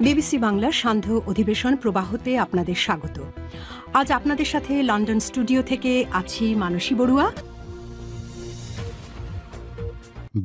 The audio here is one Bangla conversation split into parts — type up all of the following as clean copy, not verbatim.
বিবিসি বাংলার সান্ধ্য অধিবেশন প্রবাহতে আপনাদের স্বাগত। আজ আপনাদের সাথে লন্ডন স্টুডিও থেকে আছি মানসী বড়ুয়া।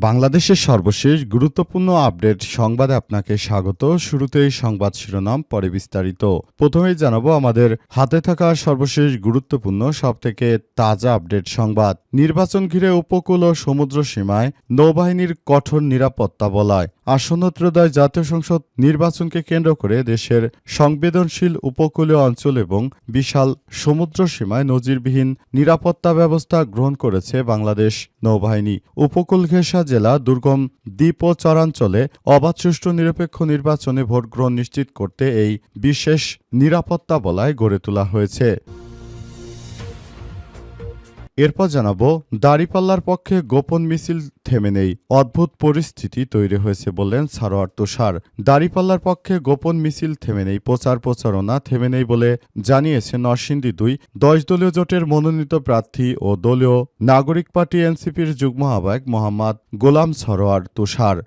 বাংলাদেশের সর্বশেষ গুরুত্বপূর্ণ আপডেট সংবাদে আপনাকে স্বাগত। শুরুতেই সংবাদ শিরোনাম, পরে বিস্তারিত। প্রথমেই জানাবো আমাদের হাতে থাকা সর্বশেষ গুরুত্বপূর্ণ সবথেকে তাজা আপডেট সংবাদ। নির্বাচন ঘিরে উপকূল ও সমুদ্র সীমায় নৌবাহিনীর কঠোর নিরাপত্তা বলয়। আসন্ন ত্রয়োদশ জাতীয় সংসদ নির্বাচনকে কেন্দ্র করে দেশের সংবেদনশীল উপকূলীয় অঞ্চল এবং বিশাল সমুদ্র সীমায় নজিরবিহীন নিরাপত্তা ব্যবস্থা গ্রহণ করেছে বাংলাদেশ নৌবাহিনী। উপকূল ঘেঁষা জেলা, দুর্গম দ্বীপ ও চরাঞ্চলে অবাধ, সুষ্ঠু, নিরপেক্ষ নির্বাচনে ভোট গ্রহণ নিশ্চিত করতে এই বিশেষ নিরাপত্তা বলয় গড়ে তোলা হয়েছে। এরপর জানাবো, দাঁড়িপাল্লার পক্ষে গোপন মিছিল থেমে নেই, অদ্ভুত পরিস্থিতি তৈরি হয়েছে বললেন সারোয়ার তুষার। দাঁড়িপাল্লার পক্ষে গোপন মিছিল থেমে নেই, প্রচারণা থেমে নেই বলে জানিয়েছে নরসিংদী ২ 10 দলীয় জোটের মনোনীত প্রার্থী ও দলীয় নাগরিক পার্টি এনসিপির যুগ্ম আহ্বায়ক মোহাম্মদ গোলাম সারোয়ার তুষার।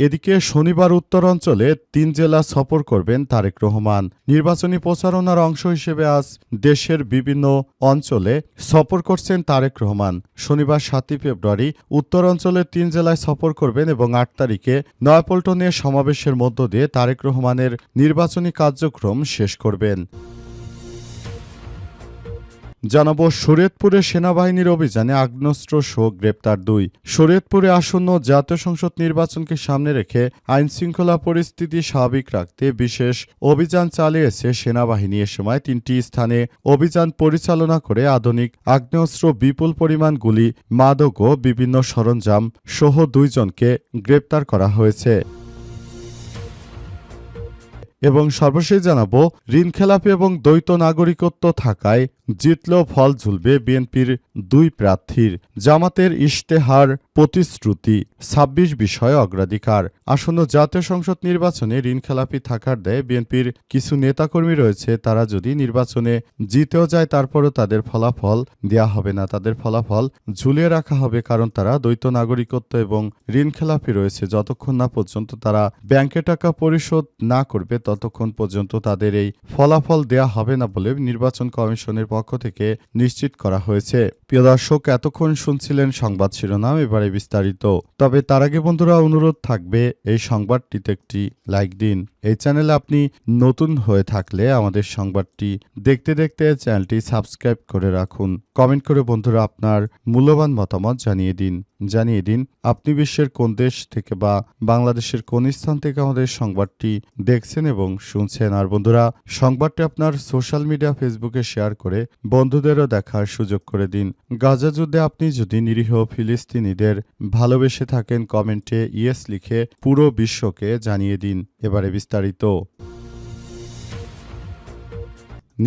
এদিকে শনিবার উত্তরাঞ্চলে ৩ জেলা সফর করবেন তারেক রহমান। নির্বাচনী প্রচারণার অংশ হিসেবে আজ দেশের বিভিন্ন অঞ্চলে সফর করছেন তারেক রহমান। শনিবার ৭ ফেব্রুয়ারি উত্তরাঞ্চলের ৩ জেলায় সফর করবেন এবং ৮ তারিখে নয়াপল্টনে সমাবেশের মধ্য দিয়ে তারেক রহমানের নির্বাচনী কার্যক্রম শেষ করবেন। জানাবো, শরীয়তপুরে সেনাবাহিনীর অভিযানে আগ্নেয়াস্ত্রসহ গ্রেপ্তার ২। শরীয়তপুরে আসন্ন জাতীয় সংসদ নির্বাচনকে সামনে রেখে আইনশৃঙ্খলা পরিস্থিতি স্বাভাবিক রাখতে বিশেষ অভিযান চালিয়েছে সেনাবাহিনী। এ সময় ৩টি স্থানে অভিযান পরিচালনা করে আধুনিক আগ্নেয়াস্ত্র, বিপুল পরিমাণ গুলি, মাদক ও বিভিন্ন সরঞ্জাম সহ ২ জনকে গ্রেপ্তার করা হয়েছে। এবং সর্বশেষ জানাবো, ঋণখেলাপি এবং দ্বৈত নাগরিকত্ব থাকায় জিতলেও ফল ঝুলবে বিএনপির ২ প্রার্থীর। জামাতের ইশতেহার প্রতিশ্রুতি, ২৬ বিষয়ে অগ্রাধিকার। আসন্ন জাতীয় সংসদ নির্বাচনে ঋণখেলাপি থাকার দায়ে বিএনপির কিছু নেতাকর্মী রয়েছে, তারা যদি নির্বাচনে জিতেও যায় তারপরও তাদের ফলাফল দেয়া হবে না, তাদের ফলাফল ঝুলিয়ে রাখা হবে, কারণ তারা দ্বৈত নাগরিকত্ব এবং ঋণখেলাপি রয়েছে। যতক্ষণ না পর্যন্ত তারা ব্যাংকে টাকা পরিশোধ না করবে ততক্ষণ পর্যন্ত তাদের এই ফলাফল দেয়া হবে না বলে নির্বাচন কমিশনের পক্ষ থেকে নিশ্চিত করা হয়েছে। প্রিয় দর্শক, এতক্ষণ শুনছিলেন সংবাদ শিরোনাম, এবারে বিস্তারিত। তবে তার আগে বন্ধুরা, অনুরোধ থাকবে এই সংবাদটিতে একটি লাইক দিন। এই চ্যানেলে আপনি নতুন হয়ে থাকলে আমাদের সংবাদটি দেখতে দেখতে চ্যানেলটি সাবস্ক্রাইব করে রাখুন। কমেন্ট করে বন্ধুরা আপনার মূল্যবান মতামত জানিয়ে দিন আপনি বিশ্বের কোন দেশ থেকে বা বাংলাদেশের কোন স্থান থেকে আমাদের সংবাদটি দেখছেন এবং শুনছেন। আর বন্ধুরা, সংবাদটি আপনার সোশ্যাল মিডিয়া, ফেসবুকে শেয়ার করে বন্ধুদেরও দেখার সুযোগ করে দিন। গাজা যুদ্ধে আপনি যদি নিরীহ ফিলিস্তিনিদের ভালোবেসে থাকেন, কমেন্টে ইয়েস লিখে পুরো বিশ্বকে জানিয়ে দিন। এবারে বিস্তারিত।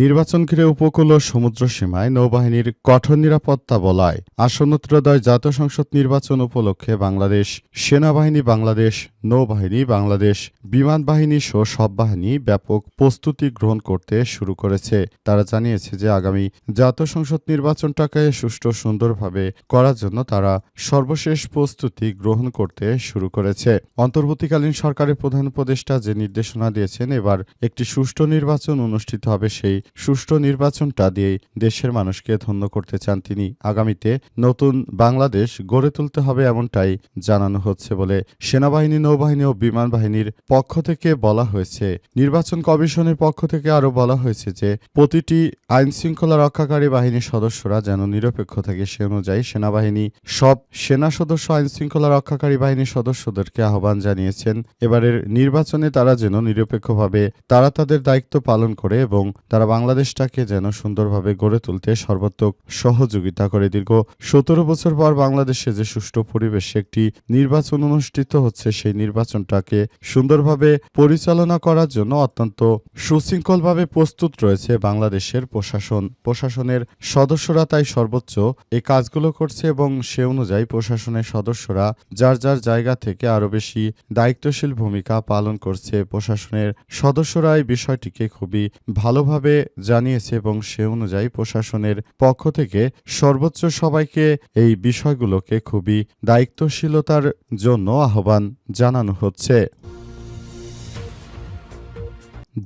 নির্বাচন ঘিরে উপকূল ও সমুদ্র সীমায় নৌবাহিনীর কঠোর নিরাপত্তা বলয়। আসন্ন ত্রয়োদশ জাতীয় সংসদ নির্বাচন উপলক্ষে বাংলাদেশ সেনাবাহিনী, বাংলাদেশ নৌবাহিনী, বাংলাদেশ বিমান বাহিনী সহ সব বাহিনী ব্যাপক প্রস্তুতি গ্রহণ করতে শুরু করেছে। তারা জানিয়েছে যে আগামী জাতীয় সংসদ নির্বাচনটাকে সুষ্ঠু সুন্দরভাবে করার জন্য তারা সর্বশেষ প্রস্তুতি গ্রহণ করতে শুরু করেছে। অন্তর্বর্তীকালীন সরকারের প্রধান উপদেষ্টা যে নির্দেশনা দিয়েছেন, এবার একটি সুষ্ঠু নির্বাচন অনুষ্ঠিত হবে। সেই সুষ্ঠু নির্বাচনটা দিয়েই দেশের মানুষকে ধন্য করতে চান তিনি। আগামীতে নতুন বাংলাদেশ গড়ে তুলতে হবে, এমনটাই জানানো হচ্ছে বলে সেনাবাহিনী, নৌবাহিনী ও বিমান বাহিনীর পক্ষ থেকে বলা হয়েছে। নির্বাচন কমিশনের পক্ষ থেকে আরও বলা হয়েছে যে প্রতিটি আইনশৃঙ্খলা রক্ষাকারী বাহিনীর সদস্যরা যেন নিরপেক্ষ থাকে, সে অনুযায়ী সেনাবাহিনী সব সেনা সদস্য আইনশৃঙ্খলা রক্ষাকারী বাহিনীর সদস্যদেরকে আহ্বান জানিয়েছেন এবারের নির্বাচনে তারা যেন নিরপেক্ষভাবে তারা তাদের দায়িত্ব পালন করে এবং তারা বাংলাদেশটাকে যেন সুন্দরভাবে গড়ে তুলতে সর্বাত্মক সহযোগিতা করে। দীর্ঘ ১৭ বছর পর বাংলাদেশে যে সুষ্ঠু পরিবেশে একটি নির্বাচন অনুষ্ঠিত হচ্ছে, সেই নির্বাচনটাকে সুন্দরভাবে পরিচালনা করার জন্য অত্যন্ত সুশৃঙ্খলভাবে প্রস্তুত রয়েছে বাংলাদেশের প্রশাসনের সদস্যরা। তাই সর্বোচ্চ এই কাজগুলো করছে এবং সে অনুযায়ী প্রশাসনের সদস্যরা যার যার জায়গা থেকে আরও বেশি দায়িত্বশীল ভূমিকা পালন করছে। প্রশাসনের সদস্যরা এই বিষয়টিকে খুবই ভালোভাবে জানিয়েছে এবং সে অনুযায়ী প্রশাসনের পক্ষ থেকে সর্বোচ্চ সবাইকে এই বিষয়গুলোকে খুবই দায়িত্বশীলতার জন্য আহ্বান জানানো হচ্ছে।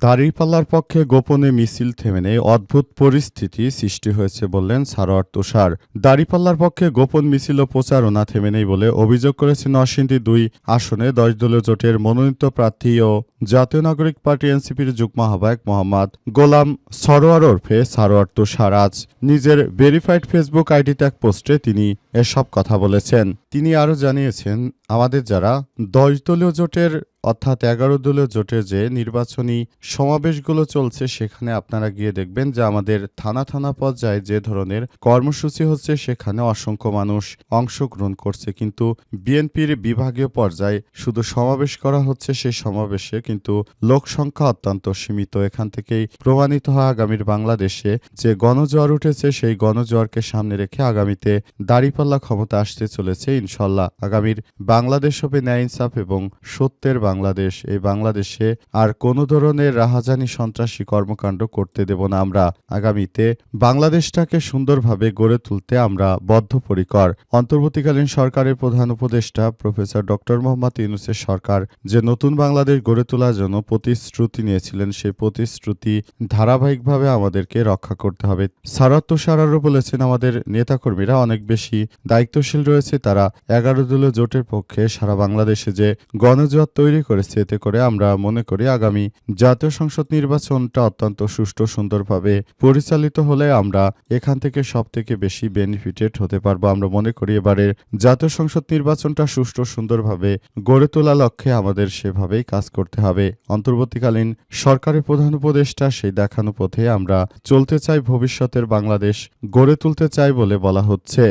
দাঁড়িপাল্লার পক্ষে গোপনে মিছিল থেমে নেই, অদ্ভুত পরিস্থিতি সৃষ্টি হয়েছে বললেন সারোয়ার তুষার। দাঁড়িপাল্লার পক্ষে গোপন মিছিল ও প্রচারণা থেমে নেই বলে অভিযোগ করেছেন নরসিংদী ২ আসনে ১০ দলীয় জোটের মনোনীত প্রার্থী ও জাতীয় নাগরিক পার্টি এনসিপির যুগ্ম আহ্বায়ক মোহাম্মদ গোলাম সরোয়ার ওরফে সারোয়ার তুষার। আজ নিজের ভেরিফাইড ফেসবুক আইডিতে এক পোস্টে তিনি এসব কথা বলেছেন। তিনি আরও জানিয়েছেন, আমাদের যারা ১০ দলীয় জোটের অর্থাৎ ১১ দলীয় জোটের যে নির্বাচনী সমাবেশগুলো চলছে সেখানে আপনারা গিয়ে দেখবেন যে আমাদের থানা থানা পর্যায়ে যে ধরনের কর্মসূচি হচ্ছে সেখানে অসংখ্য মানুষ অংশগ্রহণ করছে, কিন্তু বিএনপির বিভাগীয় পর্যায়ে শুধু সমাবেশ করা হচ্ছে, সেই সমাবেশে কিন্তু লোক সংখ্যা অত্যন্ত সীমিত। এখান থেকেই প্রমাণিত হয় আগামীর বাংলাদেশে যে গণজোয়ার উঠেছে, সেই গণজোয়ারকে সামনে রেখে আগামীতে দাঁড়িপাল্লা ক্ষমতা আসতে চলেছে ইনশাল্লাহ। আগামীর বাংলাদেশ হবে ন্যায় ইনসাফ এবং সত্যের বাংলাদেশ। এই বাংলাদেশে আর কোনো ধরনের রাহাজানি সন্ত্রাসী কর্মকাণ্ড করতে দেব না আমরা। আগামীতে বাংলাদেশটাকে সুন্দরভাবে গড়ে তুলতে আমরা বদ্ধপরিকর। অন্তর্বর্তীকালীন সরকারের প্রধান উপদেষ্টা প্রফেসর ডক্টর মোহাম্মদ ইউনূসের সরকার যে নতুন বাংলাদেশ গড়ে তোলার জন্য প্রতিশ্রুতি নিয়েছিলেন, সেই প্রতিশ্রুতি ধারাবাহিকভাবে আমাদেরকে রক্ষা করতে হবে। সারোয়ার তুষার আরও বলেছেন, আমাদের নেতাকর্মীরা অনেক বেশি দায়িত্বশীল রয়েছে। তারা ১১ দলীয় জোটের পক্ষে সারা বাংলাদেশে যে গণজোয়ার তৈরি করেছে, এতে করে আমরা মনে করি আগামী জাতীয় সংসদ নির্বাচনটা অত্যন্ত সুষ্ঠু সুন্দরভাবে পরিচালিত হলে আমরা এখান থেকে সবথেকে বেশি বেনিফিটেড হতে পারবো। আমরা মনে করি এবারের জাতীয় সংসদ নির্বাচনটা সুষ্ঠু সুন্দরভাবে গড়ে তোলা লক্ষ্যে আমাদের সেভাবেই কাজ করতে হবে। অন্তর্বর্তীকালীন সরকারের প্রধান উপদেষ্টা সেই দেখানো পথে আমরা চলতে চাই, ভবিষ্যতের বাংলাদেশ গড়ে তুলতে চাই বলে বলা হচ্ছে।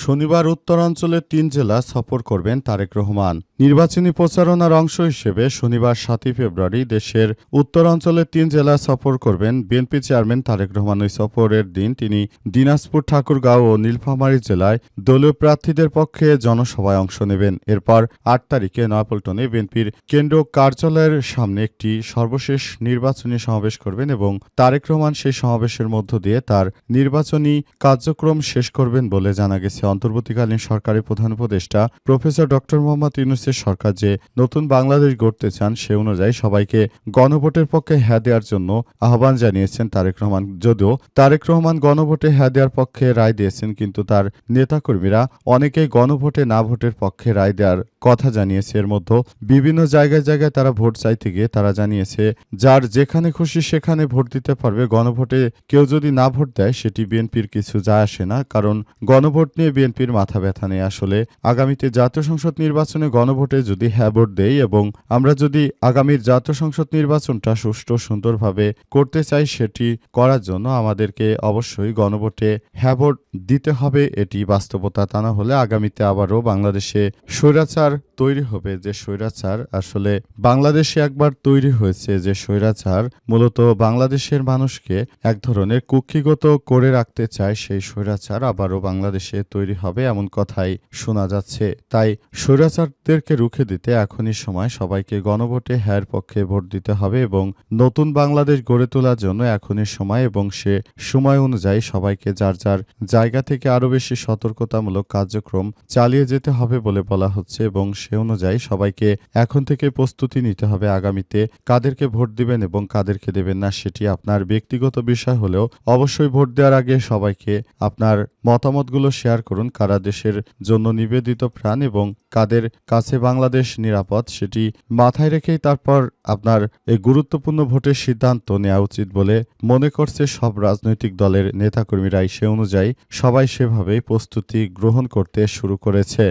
শনিবার উত্তরাঞ্চলের ৩ জেলা সফর করবেন তারেক রহমান। নির্বাচনী প্রচারণার অংশ হিসেবে শনিবার ৭ই ফেব্রুয়ারি দেশের উত্তরাঞ্চলের ৩ জেলা সফর করবেন বিএনপি চেয়ারম্যান তারেক রহমান। ওই সফরের দিন তিনি দিনাজপুর, ঠাকুরগাঁও ও নীলফামারী জেলায় দলীয় প্রার্থীদের পক্ষে জনসভায় অংশ নেবেন। এরপর ৮ তারিখে নয়াপল্টনে বিএনপির কেন্দ্রীয় কার্যালয়ের সামনে একটি সর্বশেষ নির্বাচনী সমাবেশ করবেন এবং তারেক রহমান সেই সমাবেশের মধ্য দিয়ে তার নির্বাচনী কার্যক্রম শেষ করবেন বলে জানা গেছে। অন্তর্বর্তীকালীন সরকারের প্রধান উপদেষ্টা প্রফেসর ডক্টর মোহাম্মদ ইউনূসের সরকার যে নতুন বাংলাদেশ গড়তে চান, সে অনুযায়ী সবাইকে গণভোটের পক্ষে হ্যাঁ দেওয়ার জন্য আহ্বান জানিয়েছেন তারেক রহমান। যদিও তারেক রহমান গণভোটে হ্যাঁ দেওয়ার পক্ষে রায় দিয়েছেন, কিন্তু তার নেতাকর্মীরা অনেকেই গণভোটে না ভোটের পক্ষে রায় দেওয়ার কথা জানিয়েছে। এর মধ্যে বিভিন্ন জায়গায় জায়গায় তারা ভোট চাইতে গিয়ে তারা জানিয়েছে যার যেখানে খুশি সেখানে ভোট দিতে পারবে। গণভোটে কেউ যদি না ভোট দেয় সেটি বিএনপির কিছু যায় আসে না, কারণ গণভোট নিয়ে বিএনপির মাথা ব্যথা নেই। আসলে আগামীতে জাতীয় সংসদ নির্বাচনে গণভোটে যদি হ্যাঁ ভোট দেই এবং আমরা যদি আগামীর জাতীয় সংসদ নির্বাচনটা সুষ্ঠু সুন্দরভাবে করতে চাই, সেটি করার জন্য আমাদেরকে অবশ্যই গণভোটে হ্যাঁ ভোট দিতে হবে। এটি বাস্তবতা। তা না হলে আগামীতে আবারও বাংলাদেশে স্বৈরাচার তৈরি হবে। যে স্বৈরাচার আসলে বাংলাদেশে একবার তৈরি হয়েছে, যে স্বৈরাচার মূলত বাংলাদেশের মানুষকে এক ধরনের কুক্ষিগত করে রাখতে চায়, সেই স্বৈরাচার আবারও বাংলাদেশে তৈরি হবে এমন কথাই শোনা যাচ্ছে। তাই স্বৈরাচারদেরকে রুখে দিতে এখনই সময়, সবাইকে গণভোটে হ্যাঁর পক্ষে ভোট দিতে হবে এবং নতুন বাংলাদেশ গড়ে তোলার জন্য এখনই সময় এবং সে সময় অনুযায়ী সবাইকে যার যার জায়গা থেকে আরও বেশি সতর্কতামূলক কার্যক্রম চালিয়ে যেতে হবে বলে বলা হচ্ছে এবং সে অনুযায়ী সবাইকে এখন থেকে প্রস্তুতি নিতে হবে। আগামীতে কাদেরকে ভোট দিবেন এবং কাদেরকে দেবেন না সেটি আপনার ব্যক্তিগত বিষয় হলেও অবশ্যই ভোট দেওয়ার আগে সবাইকে আপনার মতামতগুলো শেয়ার করুন। কারা দেশের জন্য নিবেদিত প্রাণ এবং কাদের কাছে বাংলাদেশ নিরাপদ, সেটি মাথায় রেখেই তারপর আপনার এই গুরুত্বপূর্ণ ভোটের সিদ্ধান্ত নেওয়া উচিত বলে মনে করছে সব রাজনৈতিক দলের নেতাকর্মীরাই। সে অনুযায়ী সবাই সেভাবেই প্রস্তুতি গ্রহণ করতে শুরু করেছে।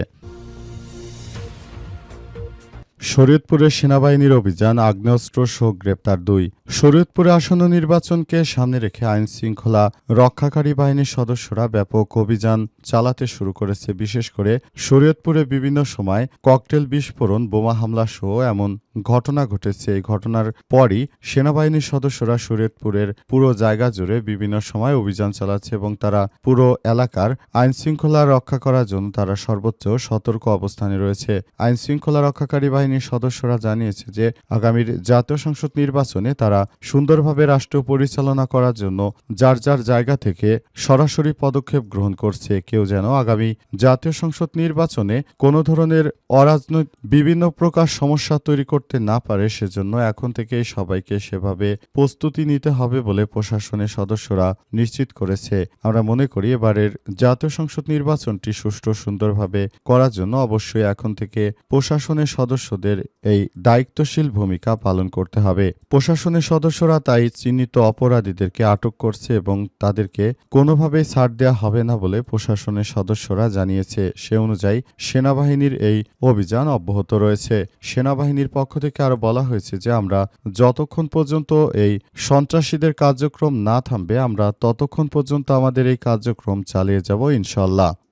শরীয়তপুরে সেনাবাহিনীর অভিযান, আগ্নেয়াস্ত্র সহ গ্রেপ্তার ২। শরীয়তপুরে আসন্ন নির্বাচনকে সামনে রেখে আইন শৃঙ্খলা রক্ষাকারী বাহিনীর সদস্যরা ব্যাপক অভিযান চালাতে শুরু করেছে। বিশেষ করে শরীয়তপুরে বিভিন্ন সময় ককটেল বিস্ফোরণ, বোমা হামলা সহ এমন ঘটনা ঘটেছে। এই ঘটনার পরই সেনাবাহিনীর সদস্যরা শরীয়তপুরের পুরো জায়গা জুড়ে বিভিন্ন সময় অভিযান চালাচ্ছে এবং তারা পুরো এলাকার আইনশৃঙ্খলা রক্ষা করার জন্য তারা সর্বোচ্চ সতর্ক অবস্থানে রয়েছে। আইনশৃঙ্খলা রক্ষাকারী বাহিনীর সদস্যরা জানিয়েছে যে আগামীর জাতীয় সংসদ নির্বাচনে তারা সুন্দরভাবে রাষ্ট্র পরিচালনা করার জন্য যার যার জায়গা থেকে সরাসরি পদক্ষেপ গ্রহণ করছে। কেউ যেন আগামী জাতীয় সংসদ নির্বাচনে কোনো ধরনের অরাজনৈতিক বিভিন্ন প্রকার সমস্যা তৈরি করতে না পারে, সেজন্য এখন থেকেই সবাইকে সেভাবে প্রস্তুতি নিতে হবে বলে প্রশাসনের সদস্যরা নিশ্চিত করেছে। আমরা মনে করি এবারের জাতীয় সংসদ নির্বাচনটি সুষ্ঠু সুন্দরভাবে করার জন্য অবশ্যই এখন থেকে প্রশাসনের সদস্যদের এই দায়িত্বশীল ভূমিকা পালন করতে হবে। প্রশাসনের সদস্যরা তাই চিহ্নিত অপরাধীদেরকে আটক করছে এবং তাদেরকে কোনোভাবেই ছাড় দেওয়া হবে না বলে প্রশাসনের সদস্যরা জানিয়েছে। সে অনুযায়ী সেনাবাহিনীর এই অভিযান অব্যাহত রয়েছে। সেনাবাহিনীর পক্ষ থেকে আরো বলা হয়েছে যে আমরা যতক্ষণ পর্যন্ত এই সন্ত্রাসীদের কার্যক্রম না থামবে আমরা ততক্ষণ পর্যন্ত আমাদের এই কার্যক্রম চালিয়ে যাব ইনশাআল্লাহ।